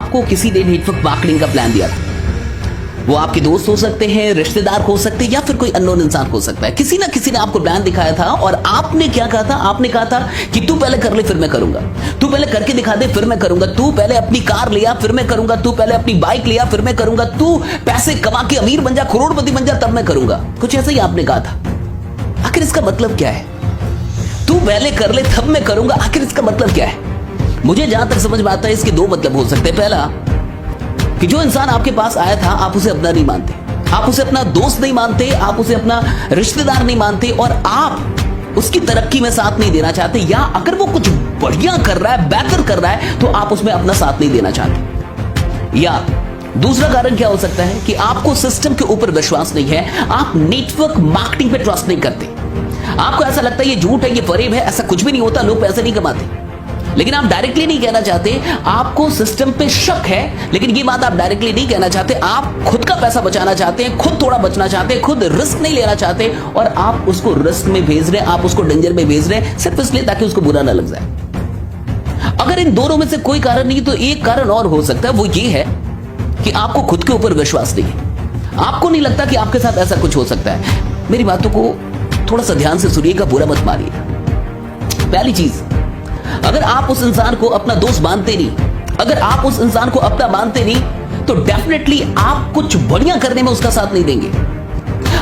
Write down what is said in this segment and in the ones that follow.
आपको किसी ने नेटवर्क मार्केटिंग का प्लान दिया था, वो आपके दोस्त हो सकते हैं, रिश्तेदार हो सकते हैं, या फिर कोई अननोन इंसान हो सकता है। किसी ना किसी ने आपको प्लान दिखाया था और आपने क्या कहा था? आपने कहा था कि तू पहले कर ले फिर मैं करूंगा, तू पहले करके दिखा दे फिर मैं करूंगा, तू पहले अपनी कार लिया फिर मैं करूंगा, तू पहले अपनी बाइक लिया फिर मैं करूंगा, तू पैसे कमा के अमीर बन जा, करोड़पति बन जा, तब मैं करूंगा। कुछ ऐसा ही आपने कहा था। आखिर इसका मतलब क्या है? तू पहले कर ले तब मैं करूंगा, आखिर इसका मतलब क्या है? मुझे जहां तक समझ में आता है इसके दो मतलब हो सकते हैं। पहला कि जो इंसान आपके पास आया था आप उसे अपना नहीं मानते, आप उसे अपना दोस्त नहीं मानते, आप उसे अपना रिश्तेदार नहीं मानते और आप उसकी तरक्की में साथ नहीं देना चाहते, या अगर वो कुछ बढ़िया कर रहा है, बेहतर कर रहा है, तो आप उसमें अपना साथ नहीं देना चाहते। या दूसरा कारण क्या हो सकता है कि आपको सिस्टम के ऊपर विश्वास नहीं है, आप नेटवर्क मार्केटिंग पे ट्रस्ट नहीं करते। आपको ऐसा लगता है ये झूठ है, ये फरेब है, ऐसा कुछ भी नहीं होता, लोग पैसे नहीं कमाते। लेकिन आप डायरेक्टली नहीं कहना चाहते, आपको सिस्टम पे शक है, लेकिन ये बात आप डायरेक्टली नहीं कहना चाहते। आप खुद का पैसा बचाना चाहते हैं, खुद थोड़ा बचना चाहते हैं, खुद रिस्क नहीं लेना चाहते और आप उसको रिस्क में भेज रहे हैं, आप उसको डेंजर में भेज रहे हैं सिर्फ इसलिए ताकि उसको बुरा ना लग जाए। अगर इन दोनों में से कोई कारण नहीं तो एक कारण और हो सकता है, वो ये है कि आपको खुद के ऊपर विश्वास नहीं है। आपको नहीं लगता कि आपके साथ ऐसा कुछ हो सकता है। मेरी बातों को थोड़ा सा ध्यान से सुनिएगा, बुरा मत मानिएगा। पहली चीज, अगर आप उस इंसान को अपना दोस्त मानते नहीं, अगर आप उस इंसान को अपना मानते नहीं, तो डेफिनेटली आप कुछ बढ़िया करने में उसका साथ नहीं देंगे।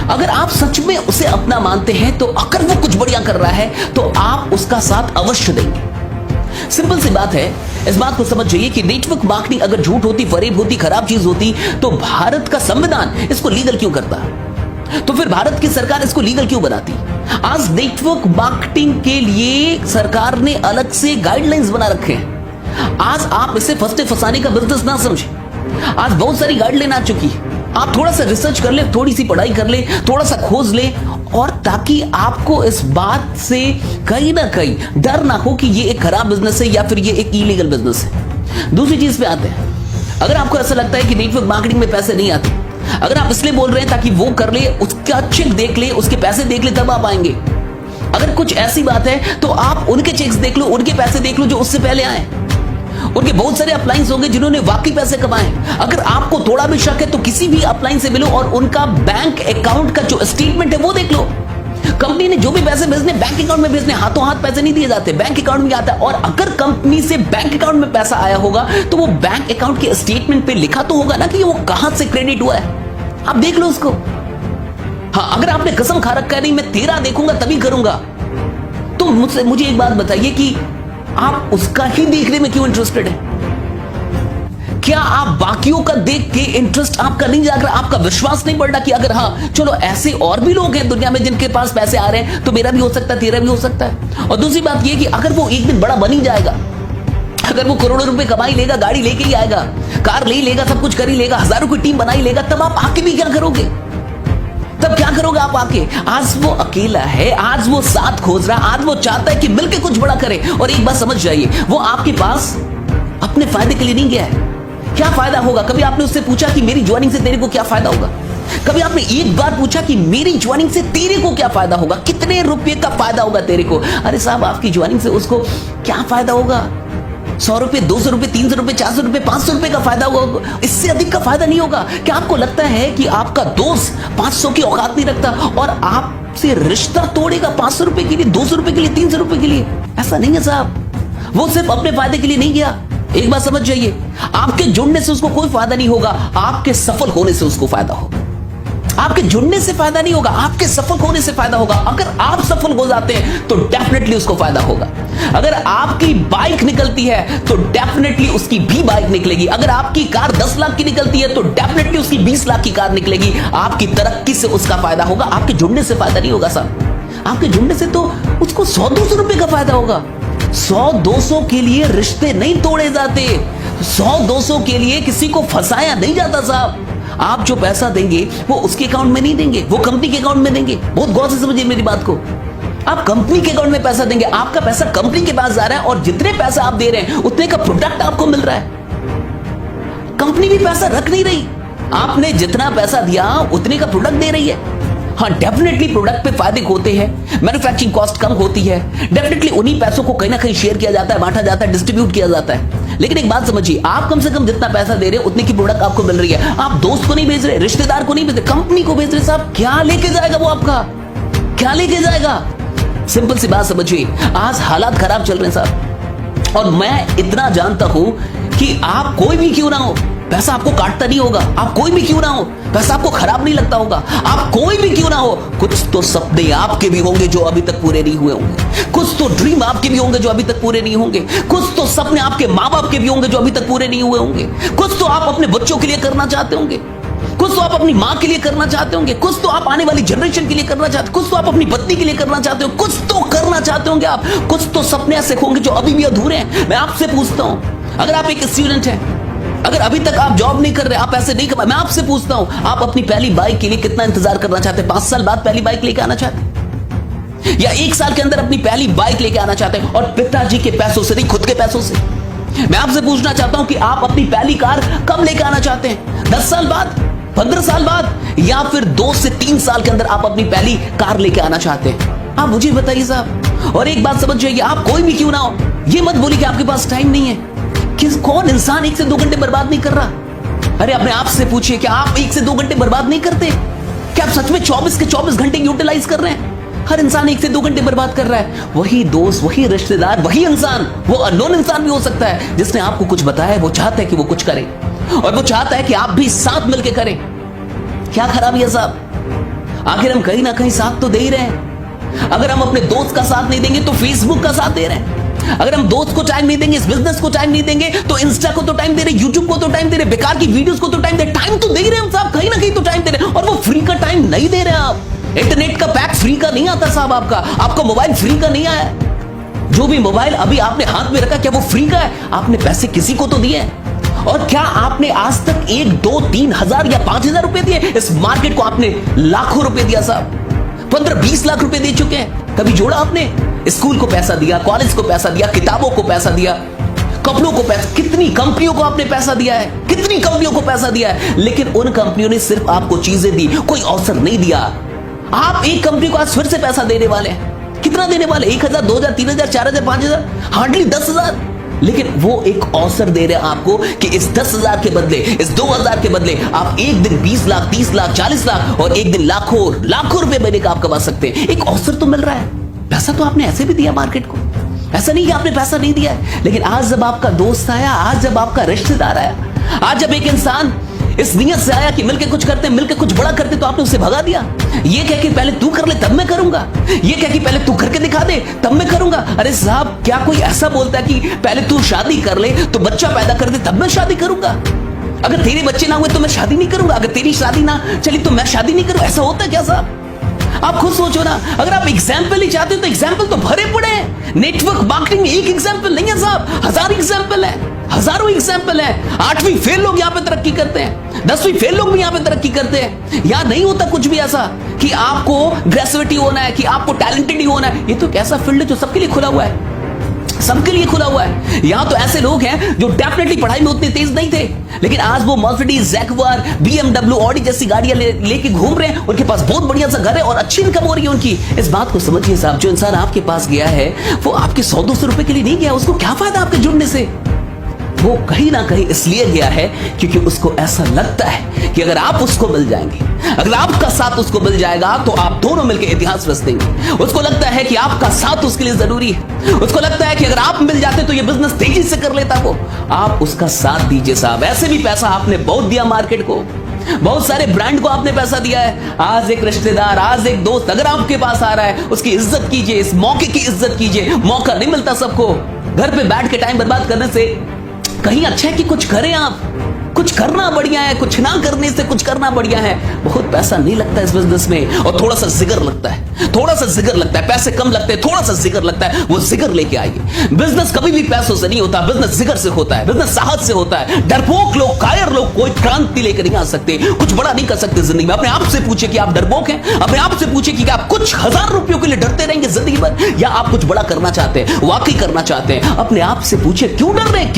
अगर आप सच में उसे अपना मानते हैं तो अगर वो कुछ बढ़िया कर रहा है तो आप उसका साथ अवश्य देंगे। सिंपल सी बात है, इस बात को समझ जाइए कि नेटवर्क मार्केटिंग अगर झूठ होती, फरेब होती, खराब चीज होती, तो भारत का संविधान इसको लीगल क्यों करता? तो फिर भारत की सरकार इसको लीगल क्यों बनाती? आज नेटवर्क मार्केटिंग के लिए सरकार ने अलग से गाइडलाइंस बना रखे हैं। आज आप इसे फंसते फंसाने का बिजनेस ना समझें। आज बहुत सारी गाइडलाइन आ चुकी है, आप थोड़ा सा रिसर्च कर ले, थोड़ी सी पढ़ाई कर ले, थोड़ा सा खोज ले, और ताकि आपको इस बात से कहीं ना कहीं डर ना हो कि ये एक खराब बिजनेस है या फिर ये एक इलीगल बिजनेस है। दूसरी चीज पे आते हैं, अगर आपको ऐसा लगता है कि नेटवर्क मार्केटिंग में पैसे नहीं आते, अगर आप इसलिए बोल रहे हैं ताकि वो कर ले, उसका चेक देख ले, उसके पैसे देख ले, तब आप आएंगे। अगर कुछ ऐसी बात है तो आप उनके चेक्स देख लो, उनके पैसे देख लो जो उससे पहले आए। उनके बहुत सारे अपलाइंस होंगे जिन्होंने वाकई पैसे कमाए। अगर आपको थोड़ा भी शक है तो किसी भी अपलाइन से मिलो और उनका बैंक अकाउंट का जो स्टेटमेंट है वो देख लो। कंपनी ने जो भी पैसे भेजने बैंक अकाउंट में भेजने, हाथों हाथ पैसे नहीं दिए जाते, बैंक अकाउंट में आता है। और अगर कंपनी से बैंक अकाउंट में पैसा आया होगा तो वो बैंक अकाउंट के स्टेटमेंट पे लिखा तो होगा ना कि वो कहां से क्रेडिट हुआ है, आप देख लो उसको। हाँ, अगर आपने कसम खा रखा है नहीं मैं तेरा देखूंगा तभी करूंगा, तो मुझे एक बात बताइए कि आप उसका ही देखने में क्यों इंटरेस्टेड है? क्या आप बाकियों का देख के इंटरेस्ट आपका नहीं जाग रहा, आपका विश्वास नहीं बढ़ रहा कि अगर हाँ चलो ऐसे और भी लोग हैं दुनिया में जिनके पास पैसे आ रहे हैं तो मेरा भी हो सकता है, तेरा भी हो सकता है। और दूसरी बात यह कि अगर वो एक दिन बड़ा बन ही जाएगा, अगर वो करोड़ों रुपए कमाई लेगा, गाड़ी लेके ही आएगा, कार ले लेगा, सब कुछ कर ही लेगा, हजारों की टीम बना ही लेगा, तब आप आके भी क्या करोगे? तब क्या करोगे आप आके? आज वो अकेला है, आज वो साथ खोज रहा, आज वो चाहता है कि मिलके कुछ बड़ा करे। और एक बात समझ जाइए, वो आपके पास अपने फायदे के लिए नहीं गया है। क्या फायदा होगा? कभी आपने उससे पूछा कि मेरी ज्वाइनिंग से तेरे को क्या फायदा होगा? कभी आपने एक बार पूछा कि मेरी ज्वाइनिंग से तेरे को क्या फायदा होगा? कितने रुपए का फायदा होगा तेरे को? अरे साहब, आपकी ज्वाइनिंग से उसको क्या फायदा होगा? 100 रुपए, 200 रुपए, 300 रुपए, 400 रुपए, 500 रुपए का फायदा होगा, इससे अधिक का फायदा नहीं होगा। क्या आपको लगता है कि आपका दोस्त 500 की औकात नहीं रखता और आपसे रिश्ता तोड़ेगा 500 रुपए के लिए, 200 रुपए के लिए, 300 रुपए के लिए? ऐसा नहीं है साहब, वो सिर्फ अपने फायदे के लिए नहीं गया। एक बात समझ जाइए, आपके जुड़ने से उसको कोई फायदा नहीं होगा, आपके सफल होने से उसको फायदा होगा। आपके जुड़ने से फायदा नहीं होगा, आपके सफल होने से फायदा होगा। अगर आप सफल हो जाते हैं तो डेफिनेटली उसको फायदा होगा। अगर आपकी बाइक निकलती है तो डेफिनेटली उसकी भी बाइक निकलेगी। अगर आपकी कार 10 लाख की निकलती है तो डेफिनेटली उसकी 20 लाख की कार निकलेगी। आपकी तरक्की से उसका फायदा होगा, आपके जुड़ने से फायदा नहीं होगा साहब। आपके जुड़ने से तो उसको 100-200 रुपए का फायदा होगा। 100-200 के लिए रिश्ते नहीं तोड़े जाते, 100-200 के लिए किसी को फंसाया नहीं जाता साहब। आप जो पैसा देंगे वो उसके अकाउंट में नहीं देंगे, वो कंपनी के अकाउंट में देंगे। बहुत गौर से समझिए मेरी बात को। आप कंपनी के अकाउंट में पैसा देंगे, आपका पैसा कंपनी के पास जा रहा है और जितने पैसा आप दे रहे हैं उतने का प्रोडक्ट आपको मिल रहा है। कंपनी भी पैसा रख नहीं रही, आपने जितना पैसा दिया उतने का प्रोडक्ट दे रही है। हाँ, डेफिनेटली प्रोडक्ट पे फायदे होते हैं, मैन्युफैक्चरिंग कॉस्ट कम होती है, डेफिनेटली उन्हीं पैसों को कहीं ना कहीं शेयर किया जाता है, बांटा जाता है, डिस्ट्रीब्यूट किया जाता है। लेकिन एक बात समझिए, आप कम से कम जितना पैसा दे रहे हो उतने की प्रोडक्ट आपको मिल रही है। आप दोस्त को नहीं भेज रहे, रिश्तेदार को नहीं भेज रहे, कंपनी को भेज रहे। साहब क्या लेके जाएगा वो आपका, क्या लेके जाएगा? सिंपल सी बात समझिए, आज हालात खराब चल रहे हैं साहब। और मैं इतना जानता हूं कि आप कोई भी क्यों ना हो, पैसा आपको काटता नहीं होगा। आप कोई भी क्यों ना हो, पैसा आपको खराब नहीं लगता होगा। आप कोई भी क्यों ना हो, कुछ तो सपने आपके भी होंगे जो अभी तक पूरे नहीं हुए होंगे। कुछ तो ड्रीम आपके भी होंगे जो अभी तक पूरे नहीं होंगे। कुछ तो सपने आपके माँ बाप के भी होंगे जो अभी तक पूरे नहीं हुए होंगे। कुछ तो आप अपने बच्चों के लिए करना चाहते होंगे, कुछ तो आप अपनी माँ के लिए करना चाहते होंगे, कुछ तो आप आने वाली जनरेशन के लिए करना चाहते, कुछ तो आप अपनी पत्नी के लिए करना चाहते हो, कुछ तो करना चाहते होंगे आप। कुछ तो सपने ऐसे होंगे जो अभी भी अधूरे हैं। मैं आपसे पूछता हूं, अगर आप एक स्टूडेंट हैं, अगर अभी तक आप जॉब नहीं कर रहे, आप पैसे नहीं कमा, मैं आपसे पूछता हूं, आप अपनी पहली बाइक के लिए कितना इंतजार करना चाहते हैं? 5 साल बाद पहली बाइक लेके आना चाहते हैं, या 1 साल के अंदर अपनी पहली बाइक लेके आना चाहते हैं, और पिताजी के पैसों से नहीं, खुद के पैसों से? मैं आपसे पूछना चाहता हूं कि आप अपनी पहली कार कब लेके आना चाहते हैं? 10 साल बाद, 15 साल बाद, या फिर 2 से 3 साल के अंदर आप अपनी पहली कार लेके आना चाहते हैं? आप मुझे बताइए साहब। और एक बात समझ जाइए, आप कोई भी क्यों ना हो, ये मत बोलिए कि आपके पास टाइम नहीं है। कौन इंसान 1 से 2 घंटे बर्बाद नहीं कर रहा? अरे अपने आप से पूछिए, क्या आप 1 से 2 घंटे बर्बाद नहीं करते? क्या आप सच में 24 के 24 घंटे यूटिलाइज कर रहे हैं? हर इंसान 1 से 2 घंटे बर्बाद कर रहा है। वही दोस्त, वही रिश्तेदार, वही इंसान, वो अननोन इंसान भी हो सकता है जिसने आपको कुछ बताया है। वो चाहता है कि वो कुछ करे, और वो चाहता है कि आप भी साथ मिलकर करें। क्या खराबी है साहब? आखिर हम कहीं ना कहीं साथ तो दे ही रहे हैं। अगर हम अपने दोस्त का साथ नहीं देंगे तो फेसबुक का साथ दे रहे हैं। अगर हम दोस्त को टाइम नहीं देंगे, इस बिजनेस को टाइम नहीं देंगे, तो इंस्टा को तो टाइम दे रहे, यूट्यूब को तो टाइम दे रहे, बेकार की वीडियोस को तो टाइम दे रहे। टाइम तो दे ही रहे हम साहब, कहीं ना कहीं तो टाइम दे रहे हैं। और वो फ्री का टाइम नहीं दे रहे आप। इंटरनेट का पैक फ्री का नहीं आता साहब, आपका मोबाइल फ्री का नहीं आया। जो भी मोबाइल अभी आपने हाथ में रखा, क्या वो फ्री का है? आपने पैसे किसी को तो दिए। और क्या आपने आज तक 1, 2, 3 हजार या 5,000 रुपए दिए? इस मार्केट को आपने लाखों रुपए दिया साहब, 15-20 लाख रुपए दे चुके हैं। कभी जोड़ा आपने? स्कूल को पैसा दिया, कॉलेज को पैसा दिया, किताबों को पैसा दिया, कपड़ों को पैसा, कितनी कंपनियों को आपने पैसा दिया है, कितनी कंपनियों को पैसा दिया है। लेकिन उन कंपनियों ने सिर्फ आपको चीजें दी, कोई अवसर नहीं दिया। आप एक कंपनी को आज फिर से पैसा देने वाले हैं। कितना देने वाले? 1,000, 2,000, 3,000, 4,000, 5,000, हार्डली 10,000। लेकिन वो एक अवसर दे रहे हैं आपको कि इस 10,000 के बदले, इस 2,000 के बदले आप एक दिन 20 लाख, 30 लाख, 40 लाख और एक दिन लाखों रुपए महीने का आप कमा सकते हैं। एक अवसर तो मिल रहा है। पैसा तो आपने ऐसे भी दिया मार्केट को, ऐसा नहीं कि आपने पैसा नहीं दिया है। लेकिन आज जब आपका दोस्त आया, आज जब आपका रिश्तेदार आया, आज जब एक इंसान इस नियत से आया कि मिलकर कुछ करते, मिलकर कुछ बड़ा करते, तो आपने उसे भगा दिया। ये कह के पहले तू कर ले तब मैं करूंगा, ये कह के पहले तू करके दिखा दे तब मैं करूंगा। अरे साहब, क्या कोई ऐसा बोलता है कि पहले तू शादी कर ले, तो बच्चा पैदा कर दे तब मैं शादी करूंगा? अगर तेरे बच्चे ना हुए तो मैं शादी नहीं करूंगा, अगर तेरी शादी ना चली तो मैं शादी नहीं करूंगा? ऐसा होता है क्या साहब? आप खुद सोचो ना। अगर आप एग्जाम्पल ही चाहते हो तो एग्जाम्पल तो भरे पड़े हैं। नेटवर्क मार्केटिंग में एक एग्जाम्पल नहीं है साहब, 1000 एग्जाम्पल है, हजारों एग्जाम्पल है। 8वीं फेल लोग यहाँ पे तरक्की करते हैं, 10वीं फेल लोग भी यहाँ पे तरक्की करते हैं। यहाँ नहीं होता कुछ भी ऐसा कि आपको ग्रेजुएटी होना है, कि आपको टैलेंटेड ही होना है। ये तो एक ऐसा फील्ड है जो सबके लिए खुला हुआ है, सबके लिए खुला हुआ है। यहां तो ऐसे लोग हैं जो डेफिनेटली पढ़ाई में उतने तेज नहीं थे, लेकिन आज वो मर्सिडीज, जैगुआर, BMW, ऑडी जैसी गाड़ियां लेके घूम रहे हैं। उनके पास बहुत बढ़िया सा घर है और अच्छी इनकम हो रही है उनकी। इस बात को समझिए साहब, जो इंसान आपके पास गया है वो आपके 100-200 रुपए के लिए नहीं गया। उसको क्या फायदा आपके जुड़ने से? वो कहीं ना कहीं इसलिए गया है क्योंकि उसको ऐसा लगता है कि अगर आप उसको मिल जाएंगे, अगर आपका साथ उसको मिल जाएगा, तो आप दोनों मिलकर इतिहास रच देंगे। उसको लगता है कि आपका साथ उसके लिए जरूरी है। उसको लगता है कि अगर आप मिल जाते तो ये बिजनेस तेजी से कर लेता वो। आप उसका साथ दीजिए साहब। ऐसे भी पैसा आपने बहुत दिया मार्केट को, बहुत सारे ब्रांड को आपने पैसा दिया है। आज एक रिश्तेदार, आज एक दोस्त अगर आपके पास आ रहा है, उसकी इज्जत कीजिए, इस मौके की इज्जत कीजिए। मौका नहीं मिलता सबको। घर पे बैठ के टाइम बर्बाद करने से कहीं अच्छा है कि कुछ करें। आप कुछ करना बढ़िया है, कुछ ना करने से कुछ करना बढ़िया है। बहुत पैसा नहीं लगता इस बिजनेस में, और थोड़ा सा जिगर लगता है, थोड़ा सा जिगर लगता है। पैसे कम लगते हैं, थोड़ा सा जिगर लगता है। वो जिगर लेके आइए। बिजनेस कभी भी पैसों से नहीं होता, बिजनेस जिगर से होता है, बिजनेस साहस से होता है। डरपोक लोग, कायर लोग कोई क्रांति लेकर नहीं आ सकते, कुछ बड़ा नहीं कर सकते जिंदगी में। अपने आप से पूछे कि आप डरपोक हैं? अपने आप से पूछे कि आप कुछ 1000 रुपयों के लिए डरते रहेंगे जिंदगी भर, या आप कुछ बड़ा करना चाहते हैं, वाकई करना चाहते हैं? अपने आप से पूछे क्यों डर रहे हैं,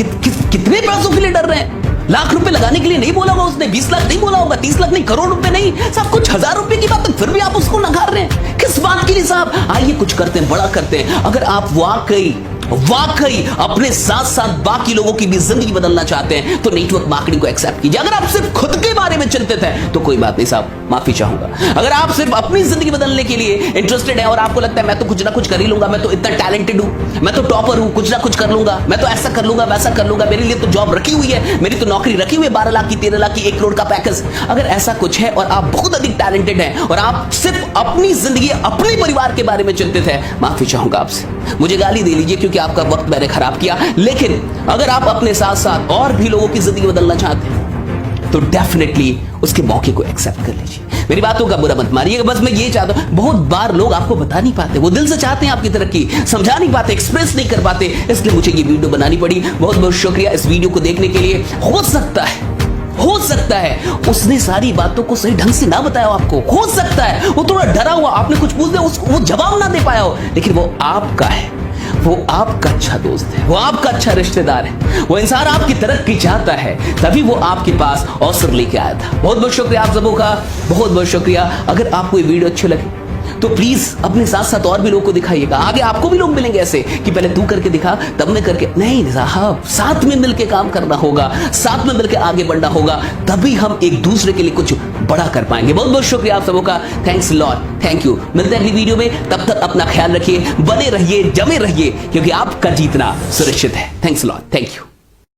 कितने पैसों के लिए डर रहे हैं? लाख रुपए लगाने के लिए नहीं बोला होगा उसने, 20 लाख नहीं बोला होगा, 30 लाख नहीं, करोड़ रुपए नहीं, सब कुछ 1000 रुपए की बात है, फिर भी आप उसको नकार रहे हैं। किस बात के लिए साहब? आइए कुछ करते हैं, बड़ा करते हैं। अगर आप वाकई वाकई अपने साथ साथ बाकी लोगों की भी जिंदगी बदलना चाहते हैं तो नेटवर्क मार्केटिंग को एक्सेप्ट कीजिए। अगर आप सिर्फ खुद के बारे में चिंतित हैं तो कोई बात नहीं साहब, माफी चाहूंगा। अगर आप सिर्फ अपनी जिंदगी बदलने के लिए इंटरेस्टेड हैं और आपको लगता है मैं तो कुछ ना कुछ कर ही लूंगा, मैं तो इतना टैलेंटेड हूं, मैं तो टॉपर हूं, कुछ ना कुछ कर लूंगा, मैं तो ऐसा कर लूंगा वैसा कर लूंगा, मेरे लिए तो जॉब रखी हुई है, मेरी तो नौकरी रखी हुई है 12 लाख की, 13 लाख की, 1 करोड़ का पैकेज, अगर ऐसा कुछ है और आप बहुत अधिक टैलेंटेड हैं और आप सिर्फ अपनी जिंदगी अपने परिवार के बारे में चिंतित है, माफी चाहूंगा आपसे, मुझे गाली दे लीजिए क्योंकि आपका वक्त मैंने खराब किया। लेकिन अगर आप अपने साथ साथ और भी लोगों की जिंदगी बदलना चाहते हैं तो डेफिनेटली उसके मौके को एक्सेप्ट कर लीजिए। मेरी बातों का बुरा मत मारिएगा, बस मैं ये चाहता हूं, बहुत बार लोग आपको बता नहीं पाते, वो दिल से चाहते हैं आपकी तरक्की, समझा नहीं पाते, एक्सप्रेस नहीं कर पाते, इसलिए मुझे ये वीडियो बनानी पड़ी। बहुत बहुत शुक्रिया इस वीडियो को देखने के लिए। हो सकता है उसने सारी बातों को सही ढंग से ना बताया हो आपको, हो सकता है वो थोड़ा डरा हुआ, आपने कुछ पूछ दिया उसको वो जवाब ना दे पाया हो, लेकिन वो आपका है, वो आपका अच्छा दोस्त है, वो आपका अच्छा रिश्तेदार है, वो इंसान आपकी तरक्की चाहता है, तभी वो आपके पास अवसर लेके आया था। बहुत बहुत शुक्रिया आप सबों का, बहुत बहुत शुक्रिया। अगर आपको ये वीडियो अच्छी लगी तो प्लीज अपने साथ साथ और भी लोगों को दिखाइएगा। आगे आपको भी लोग मिलेंगे ऐसे कि पहले तू करके दिखा तब मैं करके, नहीं साहब, साथ में मिलकर काम करना होगा, साथ में मिलकर आगे बढ़ना होगा, तभी हम एक दूसरे के लिए कुछ बड़ा कर पाएंगे। बहुत बहुत शुक्रिया आप सबों का, थैंक्स लॉट, थैंक यू। मिलते हैं अगली वीडियो में, तब तक अपना ख्याल रखिए, बने रहिए, जमे रहिए, क्योंकि आपका जीतना सुरक्षित है। Thanks lot, thank you.